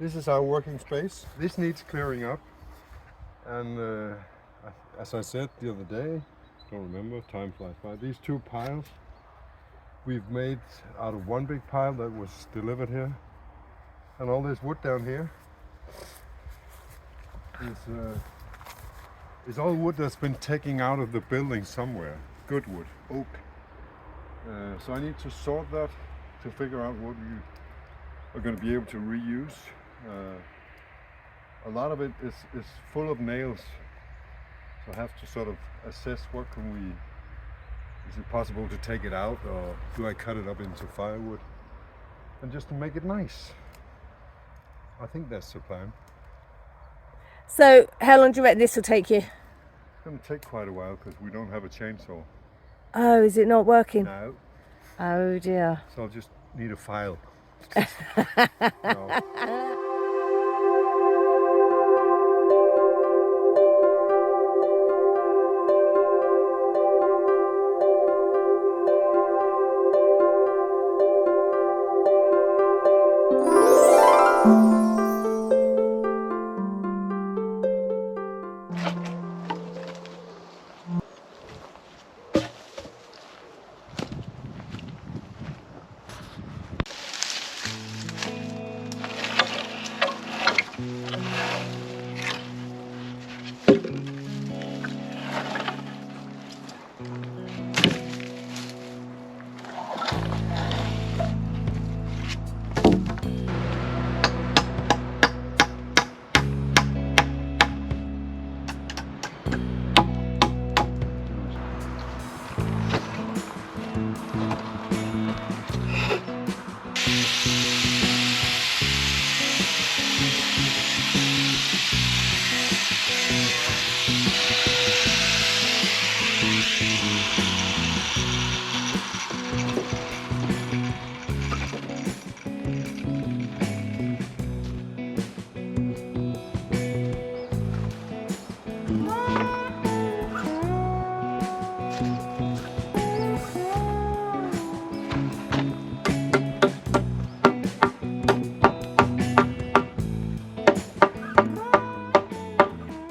This is our working space. This needs clearing up. And as I said the other day, don't remember, time flies by, these two piles we've made out of one big pile that was delivered here. And all this wood down here is all wood that's been taken out of the building somewhere. Good wood, oak. So I need to sort that to figure out what we are going to be able to reuse. A lot of it is full of nails, so I have to sort of assess what can we, is it possible to take it out, or do I cut it up into firewood and just to make it nice. I think that's the plan. So how long do you reckon this will take you? It's going to take quite a while because we don't have a chainsaw. Oh, is it not working? No. Oh dear. So I'll just need a file. No.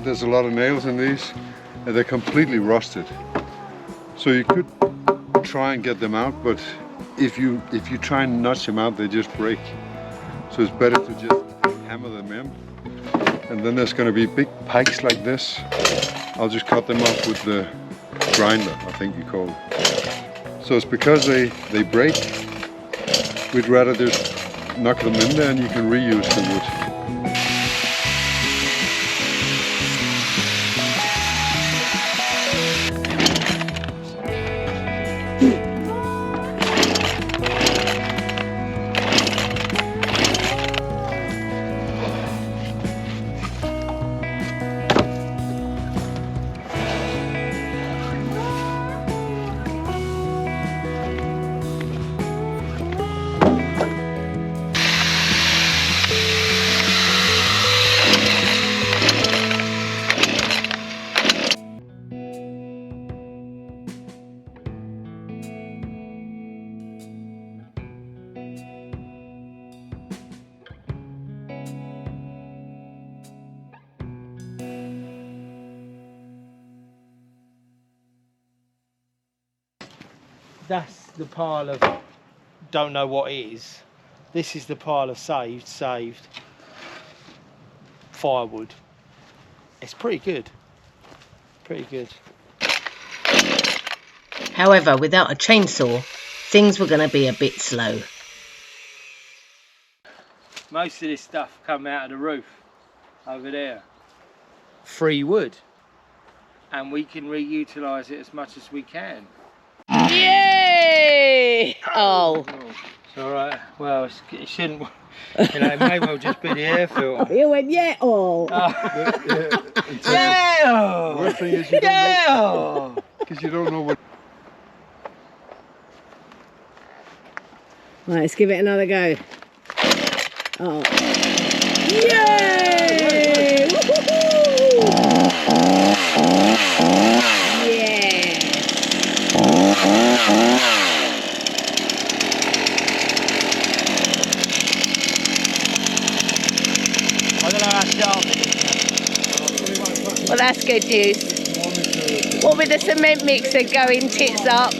There's a lot of nails in these and they're completely rusted. So you could try and get them out, but if you try and notch them out, they just break. So it's better to just hammer them in. And then there's going to be big pikes like this. I'll just cut them off with the grinder, I think you call it. So it's because they break, we'd rather just knock them in there and you can reuse the wood. That's the pile of don't know what it is. This is the pile of saved firewood. It's pretty good. Pretty good. However, without a chainsaw, things were going to be a bit slow. Most of this stuff come out of the roof over there. Free wood. And we can reutilise it as much as we can. Yay! Oh. It's alright. Well, it shouldn't, you know, it may well just be the air filter. You went, yeah, oh. Yeah! Worst thing is you don't know, because you don't know what. Right, let's give it another go. Oh. Yay! Woo-hoo-hoo! Yeah! that's good news. What with the cement mixer going tits up,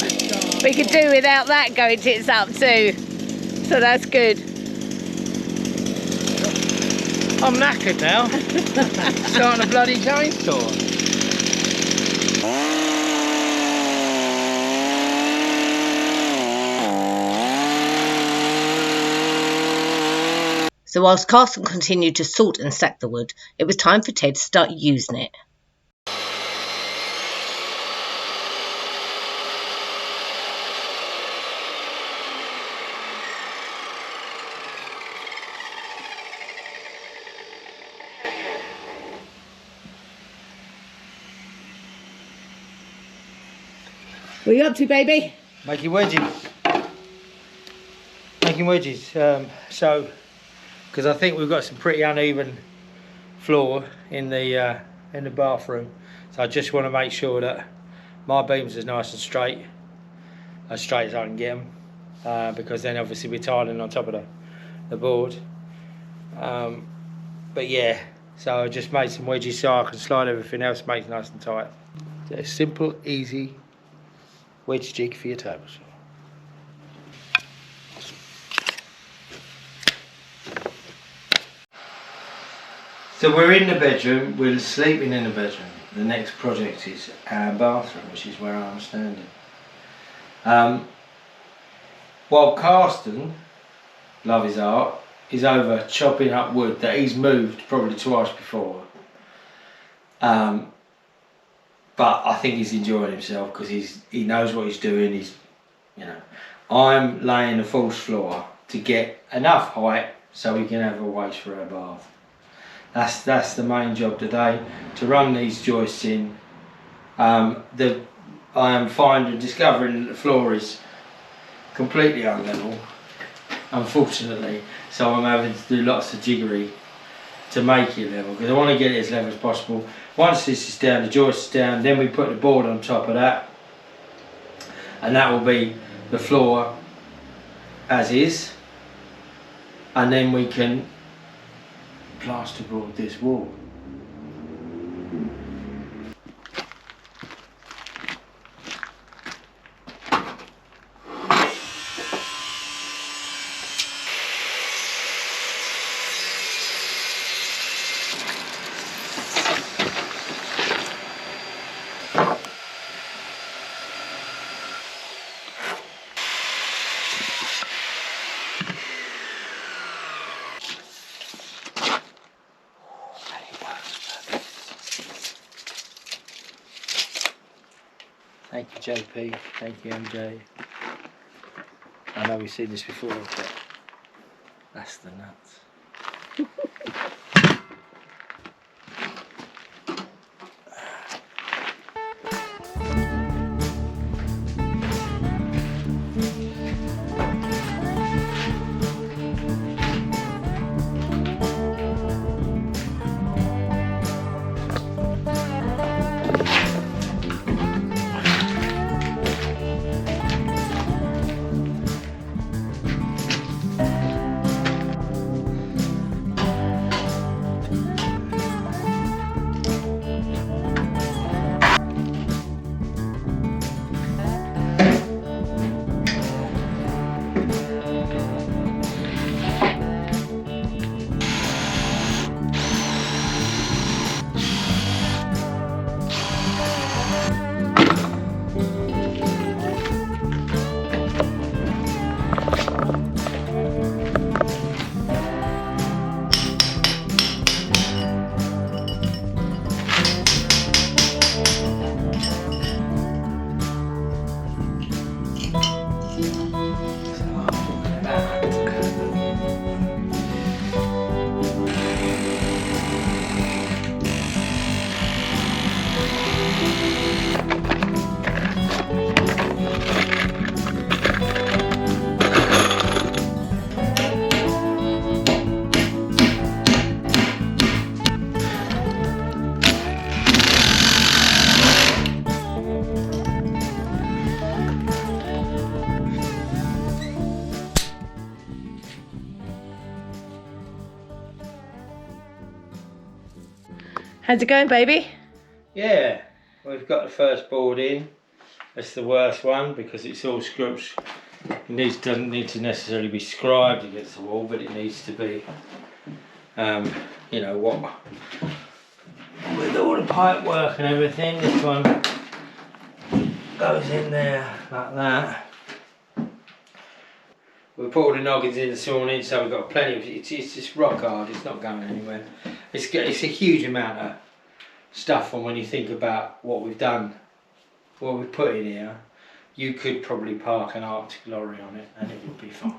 we could do without that going tits up too. So that's good. I'm knackered now. Starting a bloody chainsaw. So whilst Carsten continued to sort and stack the wood, it was time for Ted to start using it. What are you up to, baby? Making wedges. Making wedges. So, because I think we've got some pretty uneven floor in the bathroom, so I just want to make sure that my beams are nice and straight as I can get them, because then obviously we're tiling on top of the board. But yeah, so I just made some wedges so I can slide everything else, make it nice and tight. So a simple, easy wedge jig for your table saw. So we're in the bedroom, we're sleeping in the bedroom. The next project is our bathroom, which is where I'm standing. While Carsten, love his art, is over chopping up wood that he's moved probably twice before. But I think he's enjoying himself because he knows what he's doing. I'm laying the false floor to get enough height so we can have a waste for our bath. That's the main job today, to run these joists in. I am discovering that the floor is completely unlevel, unfortunately, so I'm having to do lots of jiggery to make it level, because I want to get it as level as possible. Once this is down, the joist is down, then we put the board on top of that, and that will be the floor as is, and then we can plasterboard this wall. Thank you, JP. Thank you, MJ. I know we've seen this before, but that's the nuts. How's it going, baby? Yeah, we've got the first board in. That's the worst one because it's all scraped. Doesn't need to necessarily be scribed against the wall, but it needs to be, you know what, with all the pipe work and everything. This one goes in there like that. We put all the noggins in this morning, so we've got plenty of it. It's just rock hard. It's not going anywhere. It's a huge amount of stuff, and when you think about what we've done, what we've put in here, you could probably park an Arctic lorry on it and it would be fine.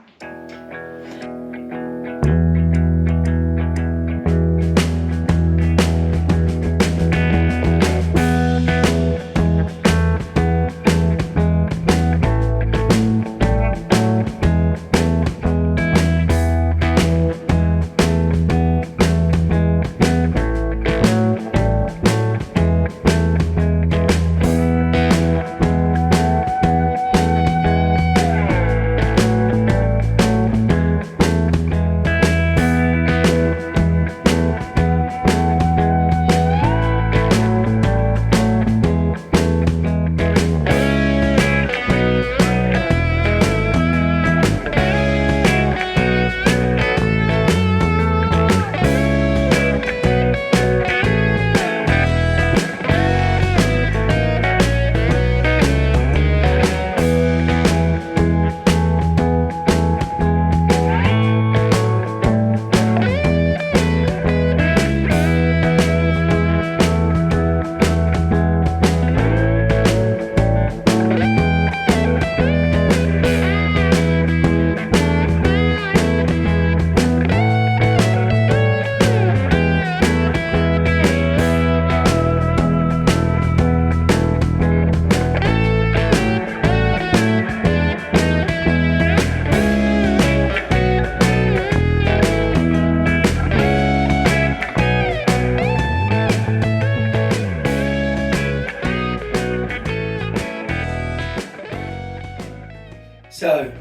So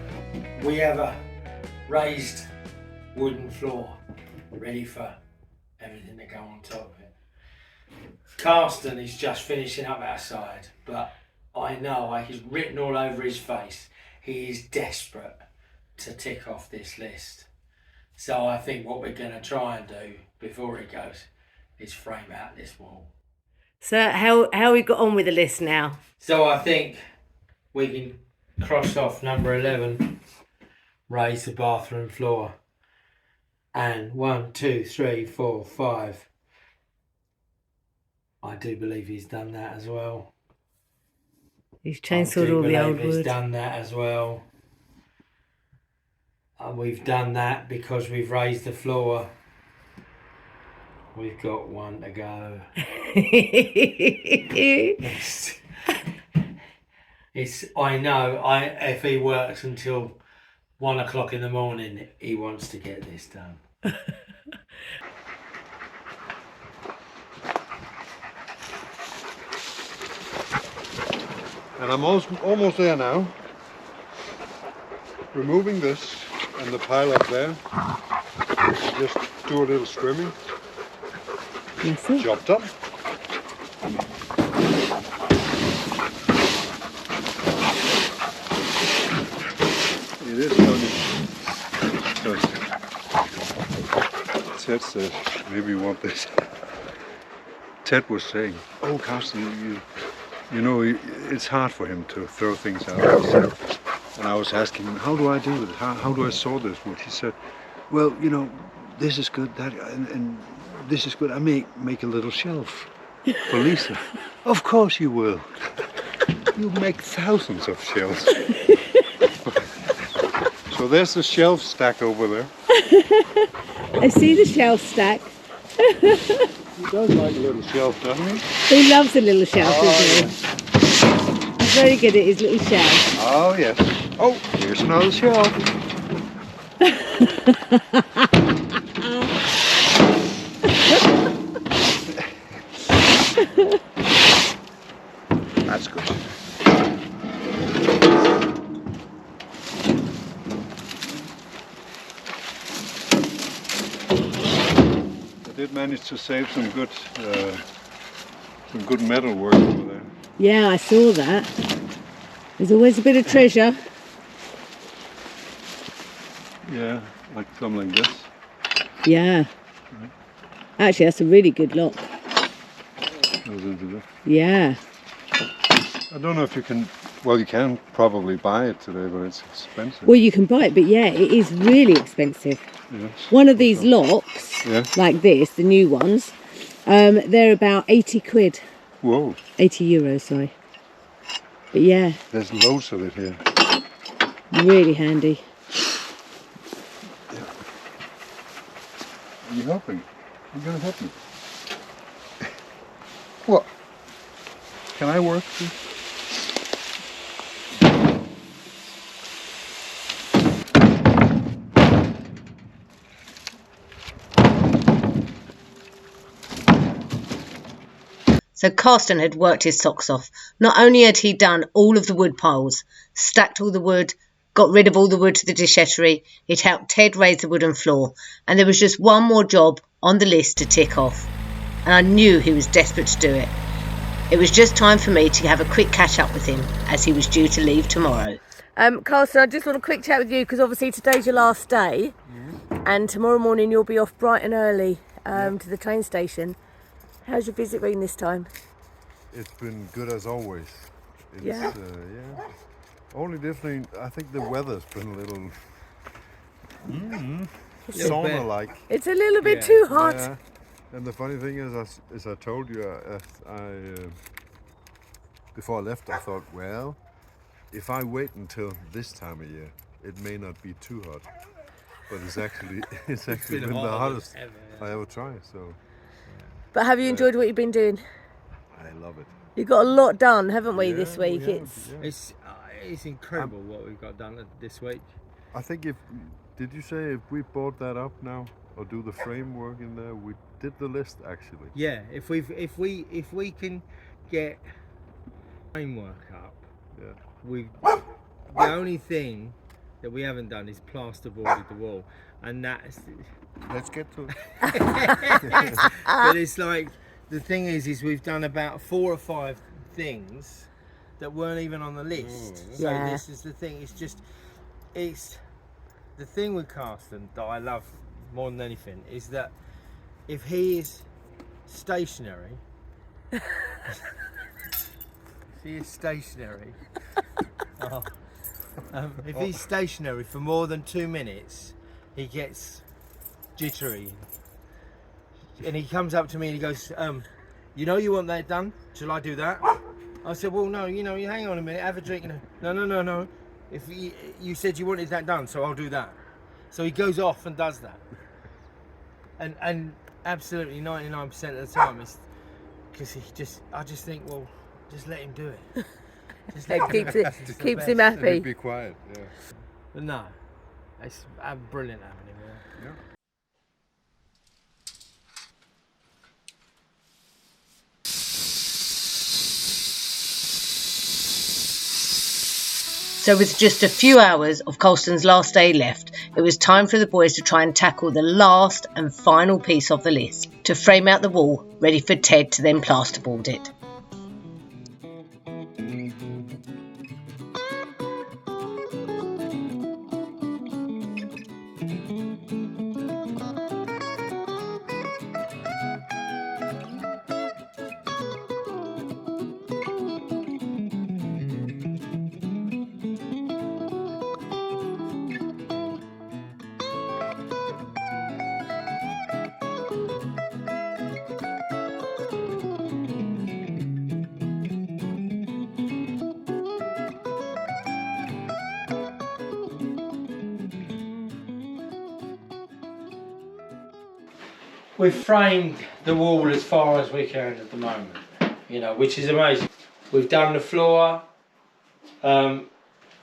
we have a raised wooden floor ready for everything to go on top of it. Carsten is just finishing up outside, but I know, like, he's written all over his face, he is desperate to tick off this list. So I think what we're going to try and do before he goes is frame out this wall. So how we got on with the list now? So I think we can cross off number 11, raise the bathroom floor, and 1, 2, 3, 4, 5. I do believe he's done that as well. He's chainsawed all the old wood. He's done that as well. And we've done that because we've raised the floor. We've got one to go. I know, if he works until 1 o'clock in the morning, he wants to get this done. And I'm almost there now. Removing this and the pile up there. Just do a little strimming. Chopped up. It is funny because Ted said, maybe you want this. Ted was saying, oh, Carsten, you know, it's hard for him to throw things out. And I was asking him, how do I do this? How do I saw this wood? He said, well, you know, this is good, that, and this is good. I make a little shelf for Lisa. Of course you will. You make thousands of shelves. So there's the shelf stack over there. I see the shelf stack. He does like a little shelf, doesn't he? He loves a little shelf, doesn't he? He's very good at his little shelf. Oh, yes. Oh, here's another shelf. That's good. I did manage to save some good Some good metal work over there. Yeah, I saw that. There's always a bit of treasure. Yeah, like something like this. Yeah. Actually, that's a really good lock. Goes into this. Yeah. I don't know if you can. Well, you can probably buy it today, but it's expensive. Well, you can buy it, but yeah, it is really expensive. Yes. One of these locks, Yeah. like this, the new ones, they're about 80 quid. Whoa. 80 euros, sorry. But yeah, There's loads of it here. really handy. Are you helping? You're gonna help me. What? Can I work, please? So Carsten had worked his socks off. Not only had he done all of the wood piles, stacked all the wood, got rid of all the wood to the déchetterie, he'd helped Ted raise the wooden floor, and there was just one more job on the list to tick off. And I knew he was desperate to do it. It was just time for me to have a quick catch up with him, as he was due to leave tomorrow. Carsten, I just want a quick chat with you because obviously today's your last day, and tomorrow morning you'll be off bright and early to the train station. How's your visit been this time? It's been good as always. It's, Yeah. yeah. Only different. I think the weather's been a little sauna-like. It's a little bit too hot. Yeah. And the funny thing is, as I told you, before I left, I thought, well, if I wait until this time of year, it may not be too hot. But it's actually been the hottest I ever tried. So But have you enjoyed what you've been doing? I love it. You've got a lot done, haven't we, Yeah, this week? we have, It's incredible what we've got done this week. I think did you say if we bought that up now or do the framework in there? We did the list actually. Yeah, if we can get framework up, Yeah. the only thing that we haven't done is plasterboarded the wall, and that's. Let's get to it. But it's like the thing is we've done about 4 or 5 things that weren't even on the list. So Yeah. this is the thing. It's the thing with Carsten that I love more than anything is that if he is stationary, if he's stationary for more than 2 minutes, he gets jittery. And he comes up to me and he goes, you know you want that done? Shall I do that? I said, well, no, you hang on a minute, have a drink. No. If you said you wanted that done, so I'll do that. So he goes off and does that. And absolutely 99% of the time it's because I just think, well, just let him do it. Just let him do it. It's the Keeps best. him happy. Be quiet. Yeah. But no, it's brilliant having him here. Yeah. So with just a few hours of Carsten's last day left, it was time for the boys to try and tackle the last and final piece of the list, to frame out the wall, ready for Ted to then plasterboard it. We've framed the wall as far as we can at the moment, which is amazing. We've done the floor,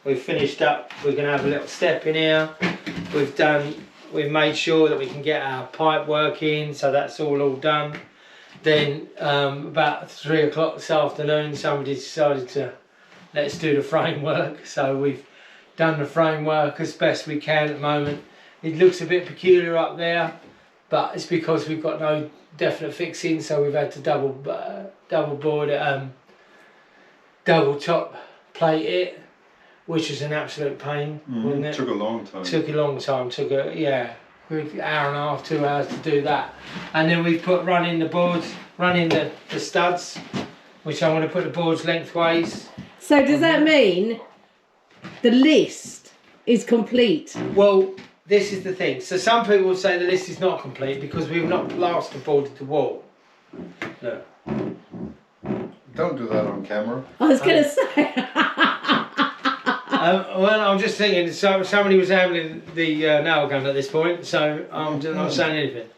we've finished up, we're going to have a little step in here. We've made sure that we can get our pipe work in, so that's all done. Then about 3 o'clock this afternoon, somebody decided to let's do the framework. So we've done the framework as best we can at the moment. It looks a bit peculiar up there. but it's because we've got no definite fixing, so we've had to double board it, double top plate it, which is an absolute pain, wasn't it? Took a long time. Took a long time. Took a good hour and a half, 2 hours to do that, and then we've put running the boards, running the studs, which I'm going to put the boards lengthways. So does that mean the list is complete? Well, this is the thing. So some people will say the list is not complete because we've not plasterboarded the wall. Look. Don't do that on camera. I was going to say. Well, I'm just thinking, so somebody was handling the nail gun at this point, so I'm just not saying anything.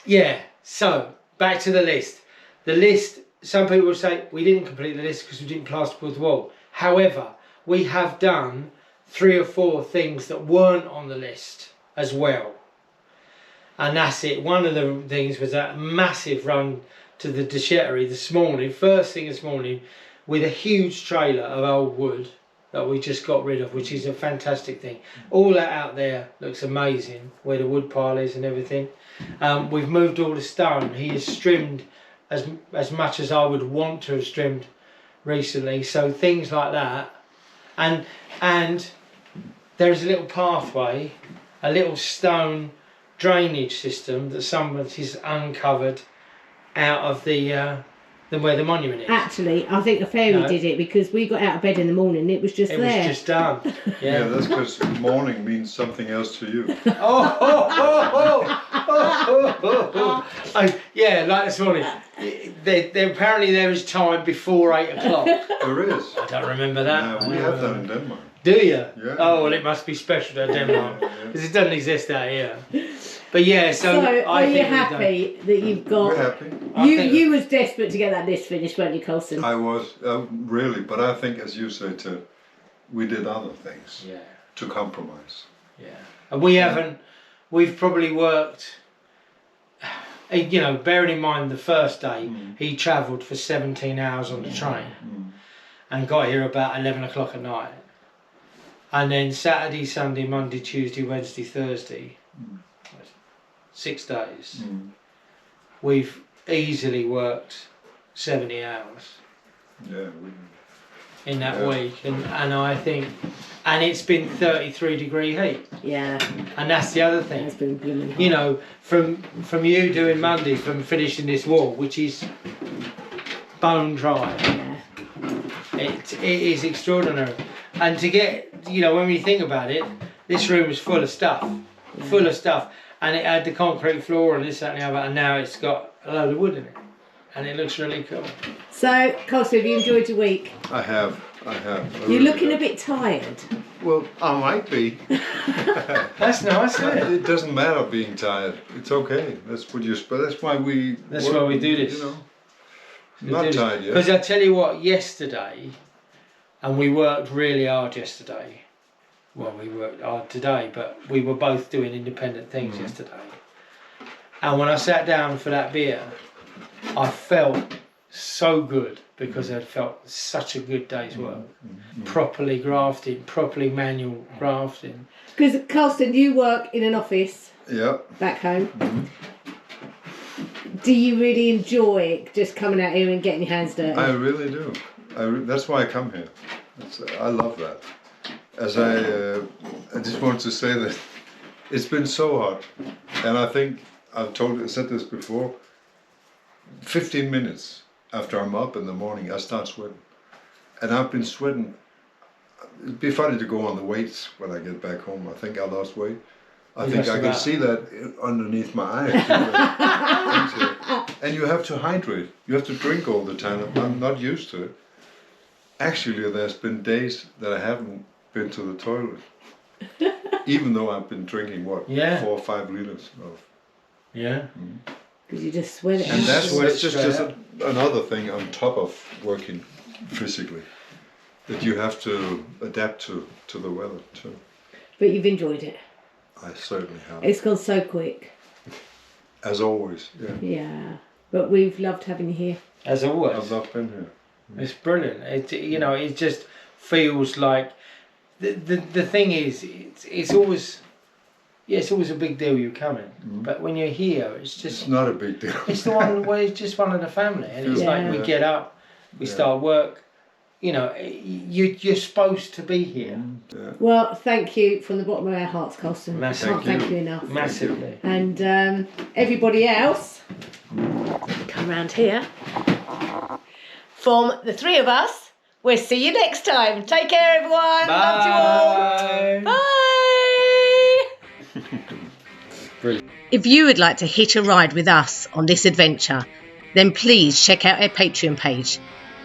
Yeah, so back to the list. The list, some people will say we didn't complete the list because we didn't plasterboard the wall. However, we have done 3 or 4 things that weren't on the list as well. And that's it. One of the things was that massive run to the déchetterie this morning, first thing this morning, with a huge trailer of old wood that we just got rid of, which is a fantastic thing. All that out there looks amazing, where the wood pile is and everything. We've moved all the stone. He has trimmed as much as I would want to have trimmed recently. So things like that. And there is a little pathway, a little stone drainage system that somebody's uncovered out of the where the monument is. Actually, I think a fairy did it because we got out of bed in the morning and it was just there. It was just done. Yeah, that's because morning means something else to you. Oh, yeah, like this morning. Apparently there is time before 8 o'clock. There is. I don't remember that. We have that in Denmark. Do you? Yeah. Oh, well, it must be special to Denmark because it doesn't exist out here. But yeah, So I are you think happy that you've got... We're happy. You was desperate to get that list finished, weren't you, Carsten? I was, really, but I think, as you say, we did other things to compromise. Yeah, and we've probably worked, you know, bearing in mind the first day, he travelled for 17 hours on the train and got here about 11 o'clock at night. And then Saturday, Sunday, Monday, Tuesday, Wednesday, Thursday, 6 days. We've easily worked 70 hours in that week, and I think, and it's been 33-degree heat. Yeah. And that's the other thing. It's been blooming hot. You know, from you doing Monday, from finishing this wall, which is bone dry. Yeah. It is extraordinary. And to get, you know, when we think about it, this room is full of stuff. Full of stuff. And it had the concrete floor and this, that and the other, and now it's got a load of wood in it. And it looks really cool. So, Carsten, have you enjoyed your week? I have. You're looking a bit tired. Well, I might be. That's nice, isn't it? It doesn't matter being tired. It's okay. That's what that's why we. That's why we do this. You know, not tired yet. Because I tell you what, yesterday, and we worked really hard yesterday. Well, we worked hard today, but we were both doing independent things yesterday. And when I sat down for that beer, I felt so good because I'd felt such a good day's work. Properly grafting, properly manual grafting. Because, Carsten, you work in an office back home. Do you really enjoy just coming out here and getting your hands dirty? I really do. That's why I come here. I love that. As I just want to say that it's been so hot, and I think I said this before. 15 minutes after I'm up in the morning, I start sweating, and I've been sweating. It'd be funny to go on the weights when I get back home. I think I lost weight. I think I can see that underneath my eyes. And you have to hydrate. You have to drink all the time. I'm not used to it. Actually, there's been days that I haven't been to the toilet, even though I've been drinking 4 or 5 liters of. Because you just sweat it. And that's just another thing on top of working physically, that you have to adapt to the weather too. But you've enjoyed it. I certainly have. It's gone so quick. As always, Yeah, but we've loved having you here. As always. I've not been here. It's brilliant. It just feels like the thing is, it's always yeah, it's always a big deal you're coming. But when you're here, it's just It's not a big deal. it's the one where it's just one of the family, and it's like we get up, we start work. You know, you're supposed to be here. Well, thank you from the bottom of our hearts, Carsten. Massively. Can't thank you enough. Massively. And everybody else, come round here. From the three of us, we'll see you next time. Take care, everyone. Love you all. Bye. If you would like to hitch a ride with us on this adventure, then please check out our Patreon page.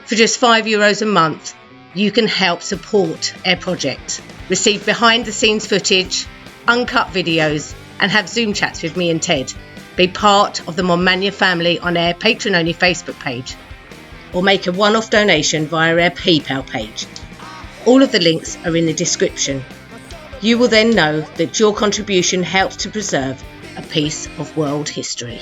For just €5 a month, you can help support our project, receive behind-the-scenes footage, uncut videos, and have Zoom chats with me and Ted. Be part of the Monmania family on our Patreon-only Facebook page, or make a one-off donation via our PayPal page. All of the links are in the description. You will then know that your contribution helps to preserve a piece of world history.